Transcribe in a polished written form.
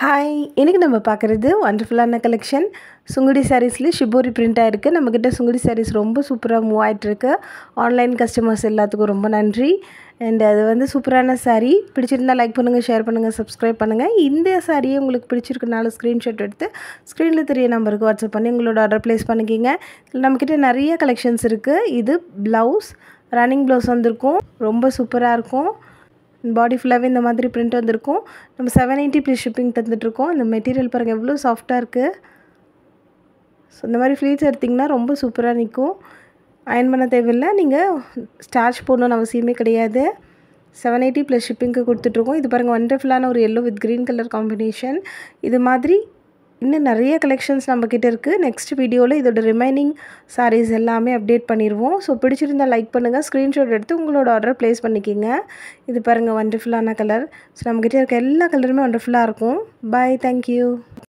Hi! இன்னைக்கு நம்ம பார்க்குறது வண்டர்ஃபுல்லான கலெக்ஷன். சுங்குடி சாரீஸ்ல ஷிபோரி பிரிண்ட் ஆயிருக்கு. நம்மக்கிட்ட சுங்குடி சாரீஸ் ரொம்ப சூப்பரா மூவ் ஆயிட்டிருக்கு. ஆன்லைன் கஸ்டமர்ஸ் எல்லாத்துக்கும் ரொம்ப நன்றி. அண்ட் அது வந்து சூப்பரான சாரீ. பிடிச்சிருந்தா லைக் பண்ணுங்கள், ஷேர் பண்ணுங்கள், சப்ஸ்கிரைப் பண்ணுங்கள். இந்த சாரியை உங்களுக்கு பிடிச்சிருக்குனாலும் ஸ்க்ரீன்ஷாட் எடுத்து ஸ்க்ரீனில் தெரிய நம்பருக்கு வாட்ஸ்அப் பண்ணி உங்களோட ஆர்டர் ப்ளேஸ் பண்ணிக்கிங்க. நம்மக்கிட்ட நிறைய கலெக்ஷன்ஸ் இருக்குது. இது ப்ளவுஸ், ரன்னிங் ப்ளவுஸ் வந்திருக்கும். ரொம்ப சூப்பராக இருக்கும். பாடி ஃபுல்லாகவே இந்த மாதிரி பிரிண்ட் வந்திருக்கும். நம்ம 780 ப்ளஸ் ஷிப்பிங் தந்துட்டுருக்கோம். இந்த மெட்டீரியல் பாருங்கள் எவ்வளோ சாஃப்டாக இருக்குது. ஸோ இந்த மாதிரி ஃப்ளீட்ஸ் எடுத்திங்கன்னா ரொம்ப சூப்பராக நிற்கும். அயர்ன் பண்ண தேவையில்லை. நீங்கள் ஸ்டார்ச் போடணுன்னு அவசியமே கிடையாது. 780 ப்ளஸ் ஷிப்பிங்க்கு கொடுத்துட்ருக்கோம். இது பாருங்கள் வண்டர்ஃபுல்லான ஒரு yellow with green colour combination. இது மாதிரி இன்னும் நிறைய கலெக்ஷன்ஸ் நம்மக்கிட்ட இருக்குது. நெக்ஸ்ட் வீடியோவில் இதோட ரிமைனிங் சாரீஸ் எல்லாமே அப்டேட் பண்ணிடுவோம். ஸோ பிடிச்சிருந்தால் லைக் பண்ணுங்கள், ஸ்க்ரீன்ஷாட் எடுத்து உங்களோட ஆர்டர் ப்ளேஸ் பண்ணிக்கிங்க. இது பாருங்கள் வண்டர்ஃபுல்லான கலர். ஸோ நம்மக்கிட்ட இருக்க எல்லா கலருமே வண்டர்ஃபுல்லாக இருக்கும். பாய், தேங்க்யூ.